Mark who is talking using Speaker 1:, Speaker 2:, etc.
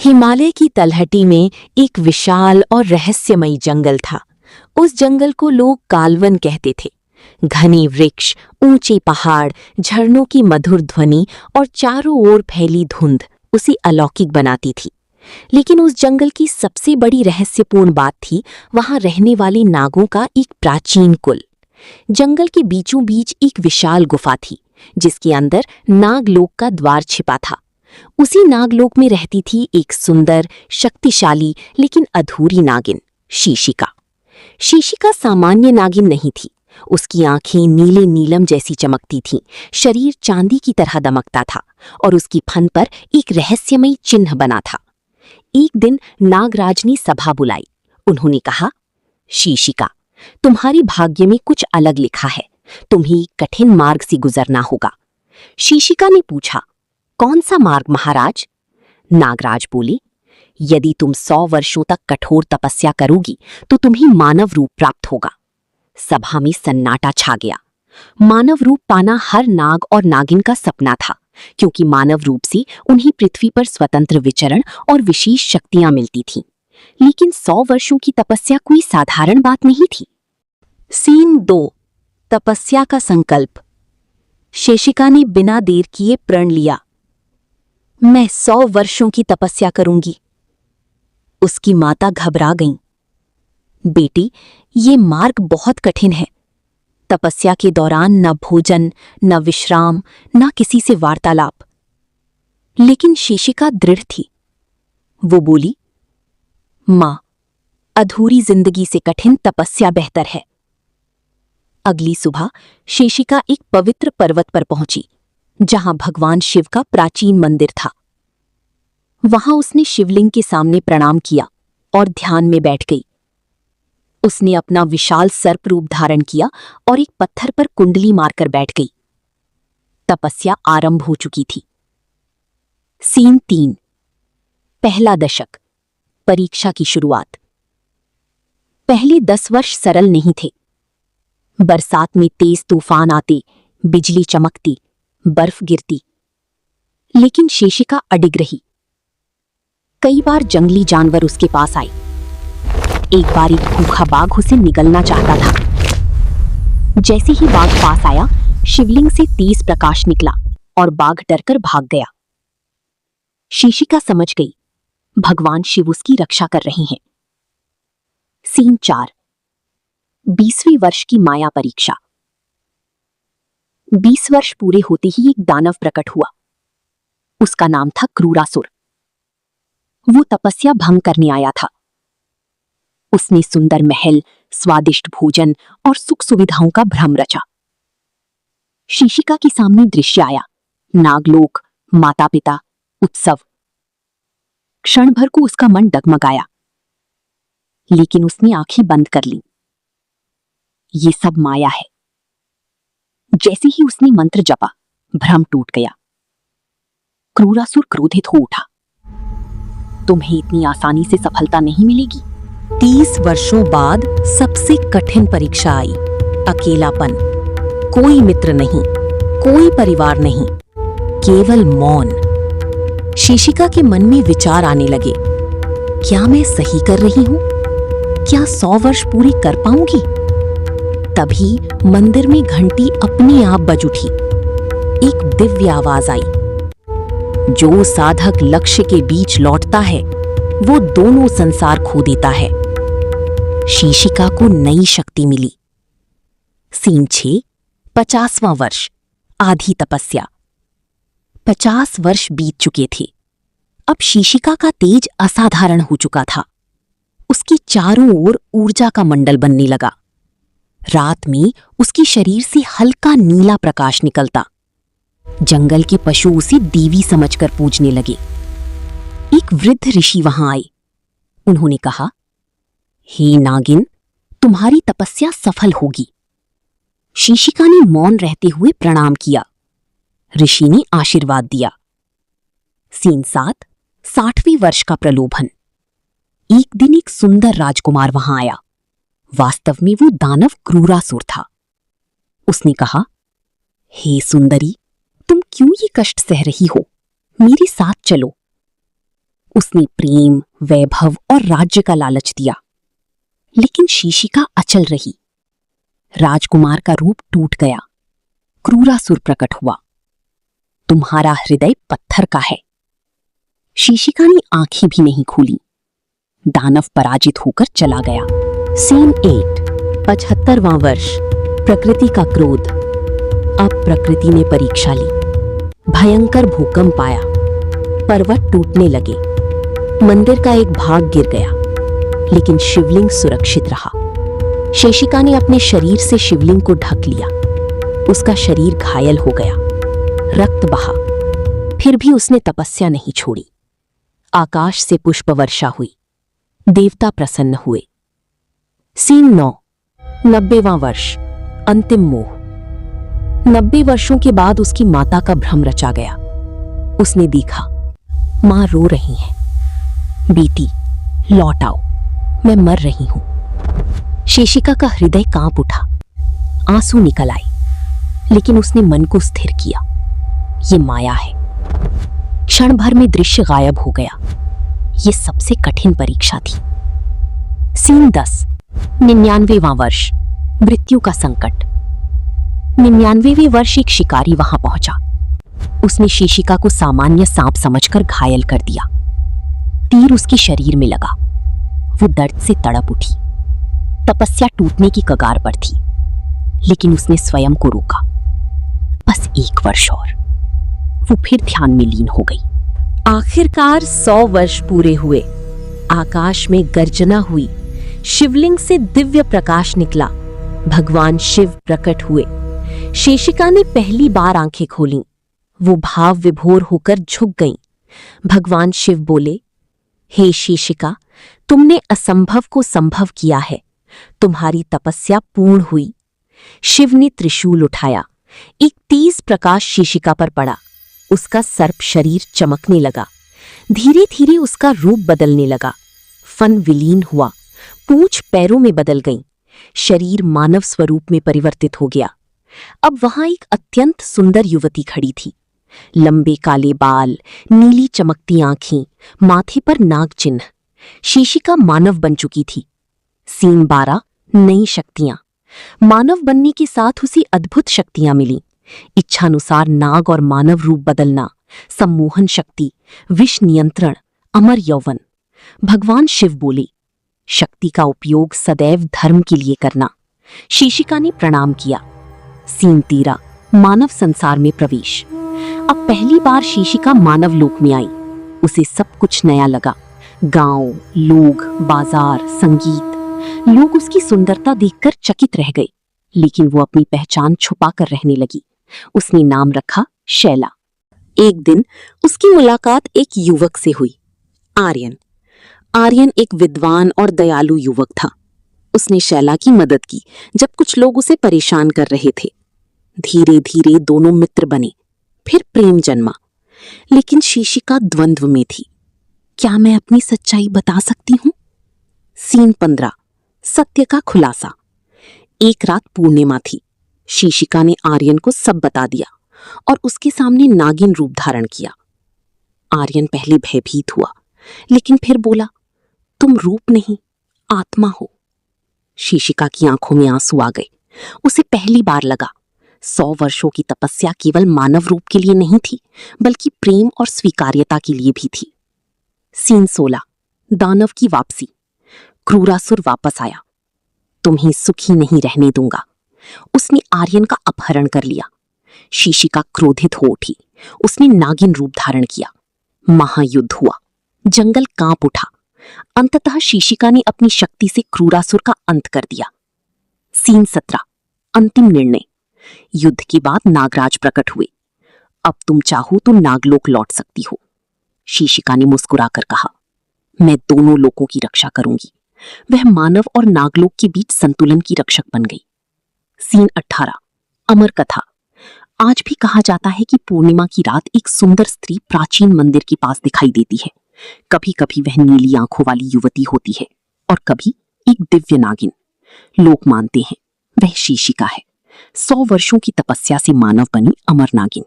Speaker 1: हिमालय की तलहटी में एक विशाल और रहस्यमयी जंगल था। उस जंगल को लोग कालवन कहते थे। घने वृक्ष, ऊंचे पहाड़, झरनों की मधुर ध्वनि और चारों ओर फैली धुंध उसे अलौकिक बनाती थी। लेकिन उस जंगल की सबसे बड़ी रहस्यपूर्ण बात थी वहां रहने वाले नागों का एक प्राचीन कुल। जंगल के बीचों बीच एक विशाल गुफा थी, जिसके अंदर नागलोक का द्वार छिपा था। उसी नागलोक में रहती थी एक सुंदर, शक्तिशाली लेकिन अधूरी नागिन, शीशिका। शीशिका सामान्य नागिन नहीं थी। उसकी आंखें नीले नीलम जैसी चमकती थीं, शरीर चांदी की तरह दमकता था और उसकी फन पर एक रहस्यमयी चिन्ह बना था। एक दिन नागराज ने सभा बुलाई। उन्होंने कहा, शीशिका, तुम्हारी भाग्य में कुछ अलग लिखा है। तुम्हें एक कठिन मार्ग से गुजरना होगा। शीशिका ने पूछा, कौन सा मार्ग महाराज? नागराज बोले, यदि तुम 100 वर्षों तक कठोर तपस्या करोगी तो तुम्हें मानव रूप प्राप्त होगा। सभा में सन्नाटा छा गया। मानव रूप पाना हर नाग और नागिन का सपना था, क्योंकि मानव रूप से उन्हें पृथ्वी पर स्वतंत्र विचरण और विशेष शक्तियां मिलती थीं। लेकिन 100 वर्षों की तपस्या कोई साधारण बात नहीं थी। सीन 2, तपस्या का संकल्प। शीशिका ने बिना देर किए प्रण लिया, मैं 100 वर्षों की तपस्या करूंगी। उसकी माता घबरा गईं। बेटी, ये मार्ग बहुत कठिन है। तपस्या के दौरान न भोजन, न विश्राम, न किसी से वार्तालाप। लेकिन शीशिका दृढ़ थी। वो बोली, मां, अधूरी जिंदगी से कठिन तपस्या बेहतर है। अगली सुबह शीशिका एक पवित्र पर्वत पर पहुंची, जहां भगवान शिव का प्राचीन मंदिर था। वहां उसने शिवलिंग के सामने प्रणाम किया और ध्यान में बैठ गई। उसने अपना विशाल सर्प रूप धारण किया और एक पत्थर पर कुंडली मारकर बैठ गई। तपस्या आरंभ हो चुकी थी। सीन 3, पहला दशक, परीक्षा की शुरुआत। पहले 10 वर्ष सरल नहीं थे। बरसात में तेज तूफान आते, बिजली चमकती, बर्फ गिरती। लेकिन शीशिका अडिग रही। कई बार जंगली जानवर उसके पास आए। एक बार एक भूखा बाघ उसे निगलना चाहता था। जैसे ही बाघ पास आया, शिवलिंग से तेज प्रकाश निकला और बाघ डरकर भाग गया। शीशिका समझ गई, भगवान शिव उसकी रक्षा कर रहे हैं। सीन 4, 20वें वर्ष की माया परीक्षा। 20 वर्ष पूरे होते ही एक दानव प्रकट हुआ। उसका नाम था क्रूरासुर। वो तपस्या भंग करने आया था। उसने सुंदर महल, स्वादिष्ट भोजन और सुख सुविधाओं का भ्रम रचा। शीशिका के सामने दृश्य आया, नागलोक, माता पिता, उत्सव। क्षण भर को उसका मन डगमगाया, लेकिन उसने आंखें बंद कर ली। ये सब माया है। जैसे ही उसने मंत्र जपा, भ्रम टूट गया। क्रूरासुर क्रोधित हो उठा, तुम्हें इतनी आसानी से सफलता नहीं मिलेगी। 30 वर्षों बाद सबसे कठिन परीक्षा आई। अकेलापन, कोई मित्र नहीं, कोई परिवार नहीं, केवल मौन। शीशिका के मन में विचार आने लगे, क्या मैं सही कर रही हूं? क्या 100 वर्ष पूरे कर पाऊंगी? तभी मंदिर में घंटी अपने आप बज उठी। एक दिव्य आवाज आई, जो साधक लक्ष्य के बीच लौटता है वो दोनों संसार खो देता है। शीशिका को नई शक्ति मिली। सीन 6, 50वां वर्ष, आधी तपस्या। 50 वर्ष बीत चुके थे। अब शीशिका का तेज असाधारण हो चुका था। उसके चारों ओर ऊर्जा का मंडल बनने लगा। रात में उसके शरीर से हल्का नीला प्रकाश निकलता। जंगल के पशु उसे देवी समझकर पूजने लगे। एक वृद्ध ऋषि वहां आए। उन्होंने कहा, हे नागिन, तुम्हारी तपस्या सफल होगी। शीशिका ने मौन रहते हुए प्रणाम किया। ऋषि ने आशीर्वाद दिया। सीन 7, 60वें वर्ष का प्रलोभन। एक दिन एक सुंदर राजकुमार वहां आया। वास्तव में वो दानव क्रूरासुर था। उसने कहा, हे सुंदरी, तुम क्यों ये कष्ट सह रही हो? मेरे साथ चलो।
Speaker 2: उसने प्रेम, वैभव और राज्य का लालच दिया, लेकिन शीशिका अचल रही। राजकुमार का रूप टूट गया, क्रूरासुर प्रकट हुआ। तुम्हारा हृदय पत्थर का है। शीशिका ने आंखें भी नहीं खोली। दानव पराजित होकर चला गया।
Speaker 1: सीन 8 75वां वर्ष। प्रकृति का क्रोध। अब प्रकृति ने परीक्षा ली। भयंकर भूकंप आया, पर्वत टूटने लगे, मंदिर का एक भाग गिर गया, लेकिन शिवलिंग सुरक्षित रहा। शीशिका ने अपने शरीर से शिवलिंग को ढक लिया। उसका शरीर घायल हो गया, रक्त बहा, फिर भी उसने तपस्या नहीं छोड़ी। आकाश से पुष्प वर्षा हुई, देवता प्रसन्न हुए। सीन 9 90वां वर्ष। अंतिम मोह। 90 वर्षों के बाद उसकी माता का भ्रम रचा गया। उसने देखा, मां रो रही हैं। बेटी, लौट आओ, मैं मर रही हूं। शीशिका का हृदय कांप उठा, आंसू निकल आए, लेकिन उसने मन को स्थिर किया। ये माया है। क्षण भर में दृश्य गायब हो गया। ये सबसे कठिन परीक्षा थी। सीन 10 99वां वर्ष। मृत्यु का संकट। 99वें वर्ष एक शिकारी वहां पहुंचा। उसने शीशिका को सामान्य सांप समझकर घायल कर दिया। तीर उसके शरीर में लगा। वो दर्द से तड़प उठी। तपस्या टूटने की कगार पर थी, लेकिन उसने स्वयं को रोका। बस 1 वर्ष और। वो फिर ध्यान में लीन हो गई। आखिरकार 100 वर्ष पूरे हुए। आकाश में गर्जना हुई, शिवलिंग से दिव्य प्रकाश निकला। भगवान शिव प्रकट हुए। शीशिका ने पहली बार आंखें खोलीं। वो भाव विभोर होकर झुक गईं। भगवान शिव बोले, हे शीशिका, तुमने असंभव को संभव किया है। तुम्हारी तपस्या पूर्ण हुई। शिव ने त्रिशूल उठाया। एक तेज प्रकाश शीशिका पर पड़ा। उसका सर्प शरीर चमकने लगा। धीरे धीरे उसका रूप बदलने लगा। फन विलीन हुआ, पूंछ पैरों में बदल गई, शरीर मानव स्वरूप में परिवर्तित हो गया। अब वहां एक अत्यंत सुंदर युवती खड़ी थी। लंबे काले बाल, नीली चमकती आंखें, माथे पर नाग चिन्ह। शीशिका मानव बन चुकी थी। सीन 12 नई शक्तियां। मानव बनने के साथ उसे अद्भुत शक्तियां मिली। इच्छानुसार नाग और मानव रूप बदलना, सम्मोहन शक्ति, विष नियंत्रण, अमर यौवन। भगवान शिव बोले, शक्ति का उपयोग सदैव धर्म के लिए करना। शीशिका ने प्रणाम किया। सीन 13 मानव संसार में प्रवेश। अब पहली बार शीशिका मानव लोक में आई। उसे सब कुछ नया लगा। गांव, लोग, बाजार, संगीत। लोग उसकी सुंदरता देखकर चकित रह गए, लेकिन वो अपनी पहचान छुपाकर रहने लगी। उसने नाम रखा शैला। एक दिन उसकी मुलाकात एक युवक से हुई, आर्यन। आर्यन एक विद्वान और दयालु युवक था। उसने शैला की मदद की जब कुछ लोग उसे परेशान कर रहे थे। धीरे धीरे दोनों मित्र बने, फिर प्रेम जन्मा। लेकिन शीशिका द्वंद्व में थी। क्या मैं अपनी सच्चाई बता सकती हूं? सीन 15 सत्य का खुलासा। एक रात पूर्णिमा थी। शीशिका ने आर्यन को सब बता दिया और उसके सामने नागिन रूप धारण किया। आर्यन पहले भयभीत हुआ, लेकिन फिर बोला, तुम रूप नहीं, आत्मा हो। शीशिका की आंखों में आंसू आ गए। उसे पहली बार लगा 100 वर्षों की तपस्या केवल मानव रूप के लिए नहीं थी, बल्कि प्रेम और स्वीकार्यता के लिए भी थी। सीन 16 दानव की वापसी। क्रूरासुर वापस आया। तुम्हें सुखी नहीं रहने दूंगा। उसने आर्यन का अपहरण कर लिया। शीशिका क्रोधित हो उठी। उसने नागिन रूप धारण किया। महायुद्ध हुआ। जंगल कांप उठा। अंततः शीशिका ने अपनी शक्ति से क्रूरासुर का अंत कर दिया। सीन 17 अंतिम निर्णय। युद्ध के बाद नागराज प्रकट हुए। अब तुम चाहो तो नागलोक लौट सकती हो। शीशिका ने मुस्कुराकर कहा, मैं दोनों लोकों की रक्षा करूंगी। वह मानव और नागलोक के बीच संतुलन की रक्षक बन गई। सीन 18 अमर कथा। आज भी कहा जाता है कि पूर्णिमा की रात एक सुंदर स्त्री प्राचीन मंदिर के पास दिखाई देती है। कभी कभी वह नीली आंखों वाली युवती होती है और कभी एक दिव्य नागिन। लोग मानते हैं वह शीशिका है, 100 वर्षों की तपस्या से मानव बनी अमर नागिन।